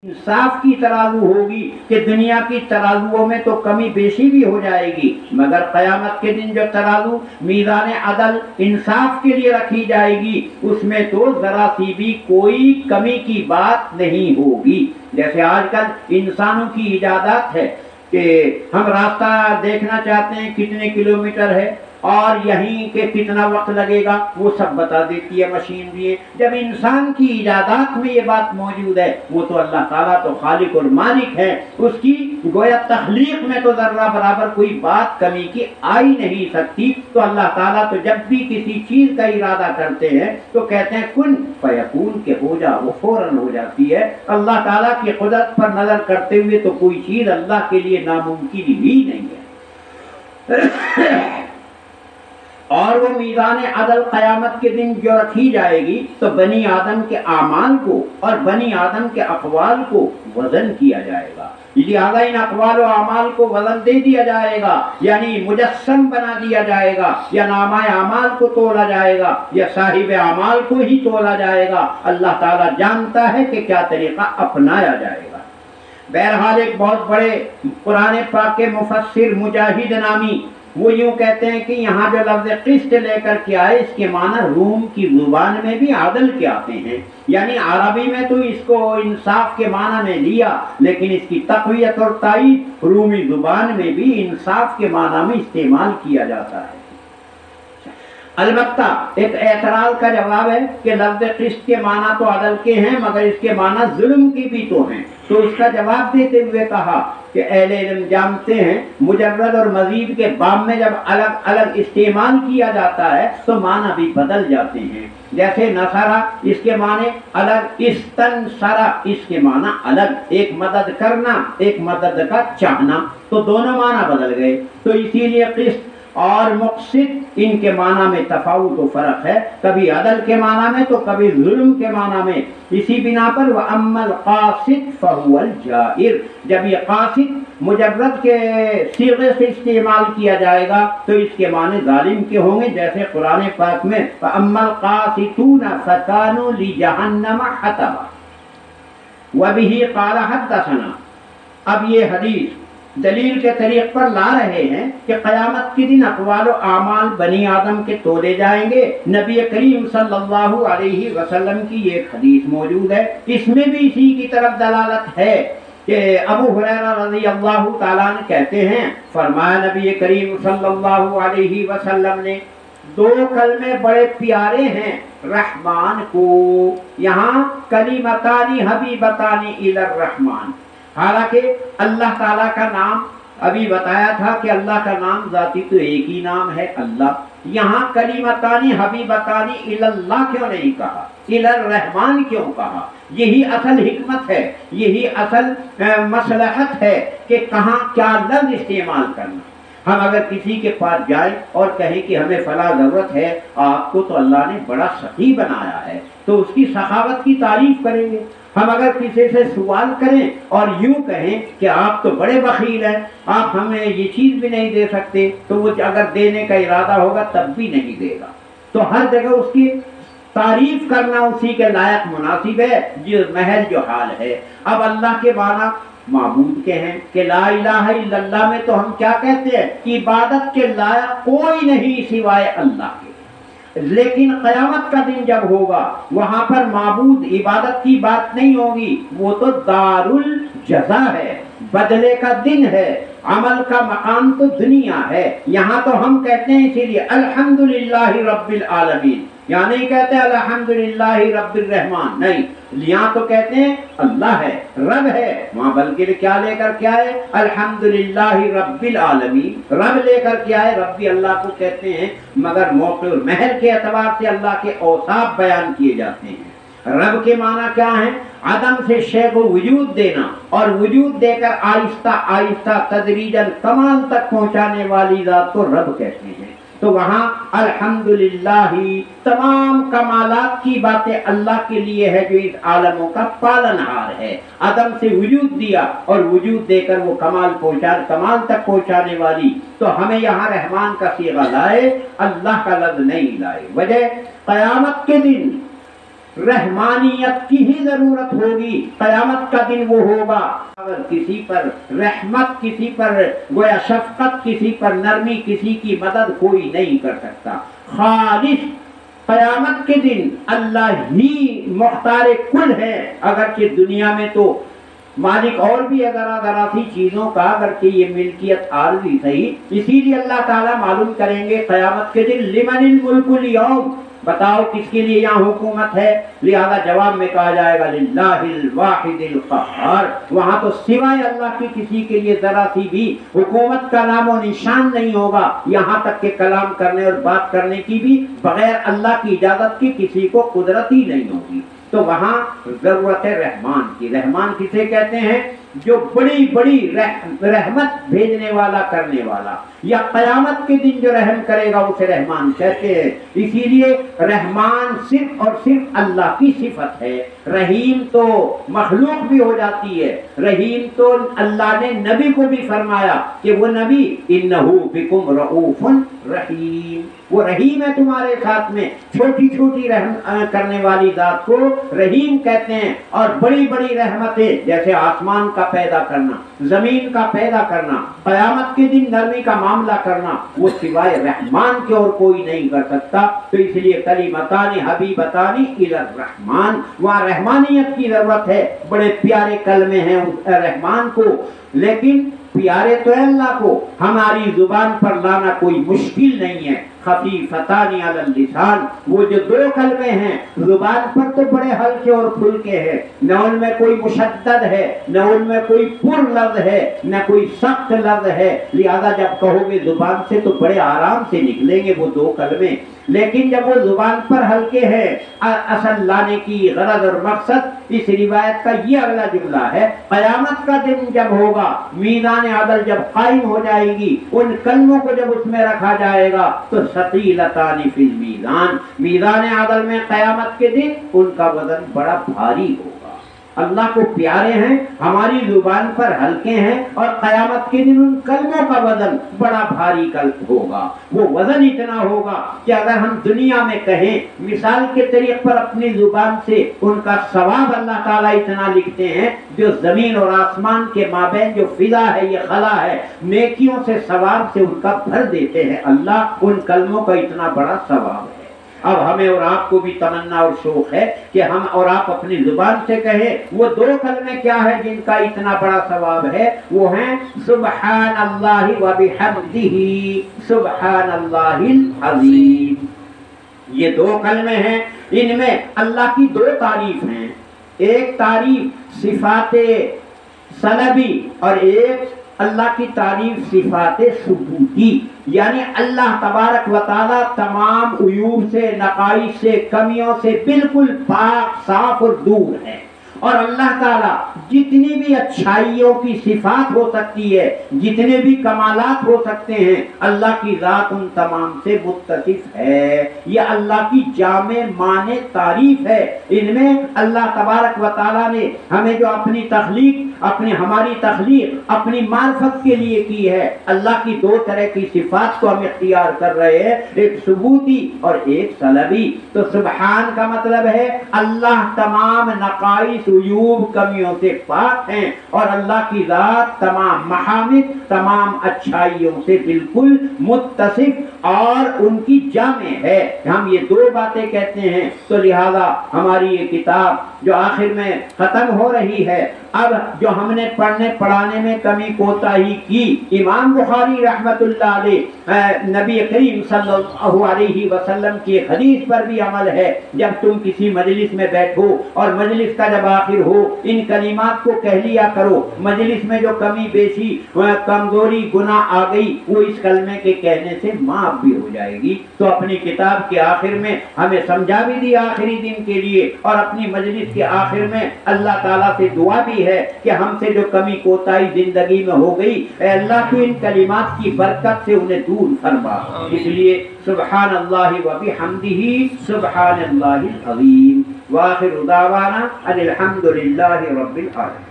इंसाफ की तराजू होगी कि दुनिया की तराजुओं में तो कमी बेशी भी हो जाएगी, मगर क़यामत के दिन जो तराजू मीज़ान अदल इंसाफ के लिए रखी जाएगी उसमें तो ज़रा सी भी कोई कमी की बात नहीं होगी। जैसे आजकल इंसानों की इजाज़त है कि हम रास्ता देखना चाहते हैं कितने किलोमीटर है और यहीं के कितना वक्त लगेगा, वो सब बता देती है मशीन भी। जब इंसान की इजादात में ये बात मौजूद है, वो तो अल्लाह ताला तो खालिक और मालिक है, उसकी गोया तख्लीक में तो जर्रा बराबर कोई बात कमी की आ ही नहीं सकती। तो अल्लाह ताला तो जब भी किसी चीज का इरादा करते हैं तो कहते हैं कुन फयकून के हो जा, वो फौरन हो जाती है। अल्लाह ताला की कुदरत पर नजर करते हुए तो कोई चीज अल्लाह के लिए नामुमकिन ही नहीं है। और वो मीज़ान अदल क़यामत के दिन जो रखी जाएगी तो बनी आदम के आमाल को और बनी आदम के अक़वाल को वज़न किया जाएगा। लिहाजा इन अक़वाल और आमाल को वज़न दे दिया जाएगा, यानी मुजस्सम बना दिया जाएगा, या नामाए आमाल को तोला जाएगा या साहिब आमाल को ही तोला जाएगा। अल्लाह ताला जानता है कि क्या तरीक़ा अपनाया जाएगा। बहरहाल एक बहुत बड़े कुरान पाक के मुफस्सिर मुजाहिद नामी वो यूँ कहते हैं कि यहाँ जो लफ्ज़ क़िस्त लेकर के आए इसके माना रूम की ज़ुबान में भी आदल के आते हैं, यानी अरबी में तो इसको इंसाफ के माना में लिया, लेकिन इसकी तक़वियत और तायीद रूमी ज़ुबान में भी इंसाफ के माना में इस्तेमाल किया जाता है। अलबत्ता एक एतराज़ का जवाब है कि लफ्ज़ क़िस्त के माना तो अदल के हैं मगर इसके माना जुल्म की भी तो हैं। तो उसका जवाब देते हुए कहा कि अहले इल्म जानते हैं मुजर्रद और मजीद के बाम में जब अलग अलग इस्तेमाल किया जाता है तो माना भी बदल जाते हैं। जैसे नसरा इसके माने अलग, इस्तनसरा इसके माना अलग, एक मदद करना एक मदद का चाहना, तो दोनों माना बदल गए। तो इसीलिए क़िस्त और मुक़सित इनके माना में तफावुत और फ़र्क है, कभी अदल के माना में तो कभी जुल्म के माना में। इसी बिना पर वह अम्मल क़ासिद फ़हुवल जाइर, जब ये क़ासिद मुजर्रद के सीग़े से इस्तेमाल किया जाएगा तो इसके माने जालिम के होंगे। जैसे कुरान पाक में अम्मल क़ासितून फ़कानू लिजहन्नम हतबा वबिही क़ाल हद्दसना। अब ये हदीस दलील के तरीक़ पर ला रहे हैं कि क़यामत के दिन अक़वाल और आमाल बनी आदम के तोले जाएंगे। नबी करीम सल्लल्लाहु अलैहि वसल्लम की एक हदीस मौजूद है, इसमें भी इसी की तरफ दलालत है कि अबू हुरैरा रज़ी अल्लाहु ताला अन्हु कहते हैं, फरमाया नबी करीम सल्लल्लाहु अलैहि वसल्लम ने, दो कलमे बड़े प्यारे हैं रहमान को, यहाँ कलिमतानी हबीबतानी इलर रहमान। हालांकि अल्लाह ताला का नाम अभी बताया था कि अल्लाह का नाम ज़ाती तो एक ही नाम है अल्लाह, यहाँ कलिमतानी हबीबतानी इल्लल्लाह क्यों नहीं कहा, इलर रहमान क्यों कहा? यही असल हिकमत है, यही असल मसलहत है कि कहाँ क्या लफ्ज़ इस्तेमाल करना। हम अगर किसी के पास जाएं और कहें कि हमें फला ज़रूरत है, आपको तो अल्लाह ने बड़ा सखी बनाया है, तो उसकी सखावत की तारीफ़ करेंगे। हम अगर किसी से सवाल करें और यूँ कहें कि आप तो बड़े बखील हैं, आप हमें ये चीज़ भी नहीं दे सकते, तो वो अगर देने का इरादा होगा तब भी नहीं देगा। तो हर जगह उसकी तारीफ़ करना उसी के लायक मुनासिब है जो महज जो हाल है। अब अल्लाह के माना माबूद के हैं कि ला इलाहा इल्लल्लाह में तो हम क्या कहते हैं कि इबादत के लायक कोई नहीं सिवाय अल्लाह के। लेकिन क़यामत का दिन जब होगा वहाँ पर माबूद इबादत की बात नहीं होगी, वो तो दारुल जज़ा है, बदले का दिन है, अमल का मकाम तो दुनिया है। यहाँ तो हम कहते हैं इसीलिए अल्हम्दुलिल्लाहि रब्बिल आलमीन, यहाँ नहीं कहते अल्हम्दुलिल्लाहि रब्बिर रहमान, नहीं, यहाँ तो कहते हैं अल्लाह है, रब है, वहाँ बल्कि क्या लेकर क्या है, अल्हम्दुलिल्लाहि रब्बिल आलमीन, रब लेकर क्या है, रब्बी अल्लाह को कहते हैं, मगर मौक़े और महल के एतबार से अल्लाह के औसाफ बयान किए जाते हैं। रब के माना क्या है, आदम से शे को वजूद देना और वजूद देकर आहिस्ता आहिस्ता तदरीजन कमाल तक पहुँचाने वाली ज़ात को रब कहते हैं। तो वहाँ अल्हम्दुलिल्लाही तमाम कमालात की बातें अल्लाह के लिए है जो इस आलमों का पालनहार है, आदम से वजूद दिया और वजूद देकर वो कमाल तक पहुँचाने वाली। तो हमें यहाँ रहमान का सीगा लाए, अल्लाह का लफ्ज़ नहीं लाए। वजह क़यामत के दिन रहमानियत की ही जरूरत होगी। क़यामत का दिन वो होगा अगर किसी पर रहमत, किसी पर गोया शफकत, किसी पर नरमी, किसी की मदद कोई नहीं कर सकता। खालिस क़यामत के दिन अल्लाह ही मुख्तार कुल है। अगरचे दुनिया में तो मालिक और भी अगर सी चीजों का, अगर कि ये मिल्कियत आर्जी सही, इसीलिए अल्लाह ताला मालूम करेंगे क़यामत के दिन लिमनिल मुल्कुल यौम, बताओ किसके लिए यहाँ हुकूमत है। लिहाजा जवाब में कहा जाएगा लिल्लाहिल वाहिदिल क़हार। वहाँ तो सिवाय अल्लाह की किसी के लिए जरा सी भी हुकूमत का नामो निशान नहीं होगा। यहाँ तक के कलाम करने और बात करने की भी बगैर अल्लाह की इजाजत की किसी को कुदरत ही नहीं होगी। तो वहाँ जरूरत है रहमान की। रहमान किसे कहते हैं? जो बड़ी बड़ी रहमत भेजने वाला, करने वाला, या क़यामत के दिन जो रहम करेगा उसे रहमान कहते हैं। इसीलिए रहमान सिर्फ और सिर्फ अल्लाह की सिफत है। रहीम तो मखलूक भी हो जाती है। रहीम तो अल्लाह ने नबी को भी फरमाया कि वो नबी इन्नहु बिकुम रऊफुन रहीम, वो रहीम है तुम्हारे साथ में। छोटी छोटी रहम करने वाली जात को रहीम कहते हैं। और बड़ी बड़ी रहमतें जैसे आसमान का पैदा करना, जमीन का पैदा करना, क़यामत के दिन नरमी का मामला करना, वो सिवाय रहमान के और कोई नहीं कर सकता। तो इसलिए कलिमतानी हबीबतानी इलर रहमान, वहाँ रहमानियत की जरूरत है। बड़े प्यारे कलमे हैं रहमान को, लेकिन प्यारे तो है अल्लाह को, हमारी जुबान पर लाना कोई मुश्किल नहीं है। खफीफतानी अलल लिसान, वो जो दो कलमे हैं जुबान पर तो बड़े हल्के और फुल्के हैं, न उनमें कोई मुशद्दद है, न उनमें कोई पुर लफ्ज़ है, न कोई सख्त लफ्ज़ है। लिहाजा जब कहोगे जुबान से तो बड़े आराम से निकलेंगे वो दो कलमे। लेकिन जब वो जुबान पर हल्के हैं, असल लाने की गरज और मकसद इस रिवायत का ये अगला जुमला है। क़यामत का दिन जब होगा, मीज़ान अदल जब कायम हो जाएगी, उन कलमों को जब उसमें रखा जाएगा तो सकीलतानी फिल मीज़ान, मीज़ान अदल में क़यामत के दिन उनका वजन बड़ा भारी होगा। अल्लाह को प्यारे हैं, हमारी जुबान पर हल्के हैं, और क़यामत के दिन उन कलमों का वजन बड़ा भारी कल्प होगा। वो वजन इतना होगा कि अगर हम दुनिया में कहें, मिसाल के तरीक़े पर अपनी जुबान से उनका सवाब अल्लाह ताला इतना लिखते हैं, जो ज़मीन और आसमान के माबैन जो फिजा है, ये खला है, नेकियों से सवाब से उनका भर देते हैं अल्लाह। उन कलमों का इतना बड़ा सवाब है। अब हमें और आपको भी तमन्ना और शौक है कि हम और आप अपनी जुबान से कहें। वो दो कलमे क्या है जिनका इतना बड़ा सवाब है? वो हैं सुब्हानल्लाहि व बिहम्दिही सुब्हानल्लाहिल अज़ीम। ये दो कलमे हैं, इनमें अल्लाह की दो तारीफ हैं। एक तारीफ सिफाते सलबी और एक अल्लाह की तारीफ सिफाते सुबूती, यानी अल्लाह तबारक व तआला तमाम उयूब से, नकाइस से, कमियों से बिल्कुल पाक, साफ और दूर है। और अल्लाह ताला जितनी भी अच्छाइयों की सिफात हो सकती है, जितने भी कमालात हो सकते हैं, अल्लाह की ज़ात उन तमाम से मुत्तसिफ है। यह अल्लाह की जामे माने तारीफ है। इनमें अल्लाह तबारक व तआला ने हमें जो अपनी तख्लीक, हमारी तख्लीक अपनी मार्फत के लिए की है, अल्लाह की दो तरह की सिफात को हम इख्तियार कर रहे हैं, एक सुबूती और एक सलबी। तो सुबहान का मतलब है अल्लाह तमाम नकाइस, उयूब, कमियों से पाक हैं, और अल्लाह की ज़ात तमाम महामिद, तमाम अच्छाइयों से बिल्कुल मुत्तसिफ और उनकी जामे है। हम ये दो बातें कहते हैं। तो लिहाजा हमारी ये किताब जो आखिर में ख़त्म हो रही है, अब जो हमने पढ़ने पढ़ाने में कमी कोताही की, इमाम बुखारी रहमतुल्लाह अलैह नबी करीम सल्लल्लाहु अलैहि वसल्लम की एक हदीस पर भी अमल है। जब तुम किसी मजलिस में बैठो और मजलिस का जब आखिर हो, इन कलिमात को कह लिया करो। मजलिस में जो कमी बेशी, कमजोरी, गुनाह आ गई, वो इस कलमे के कहने से माफ भी हो जाएगी। तो अपनी किताब के आखिर में हमें समझा भी दिया आखिरी दिन के लिए, और अपनी मजलिस के आखिर में अल्लाह ताला से दुआ भी है कि हमसे जो कमी कोताही जिंदगी में हो गई, अल्लाह की इन कलिमात की बरकत से उन्हें दूर फरमा। इसलिए सुब्हानल्लाहि व बिहम्दिही सुब्हानल्लाहिल अज़ीम। व आखिरु दावाना अनिल हम्दुलिल्लाहि रब्बिल आलमीन।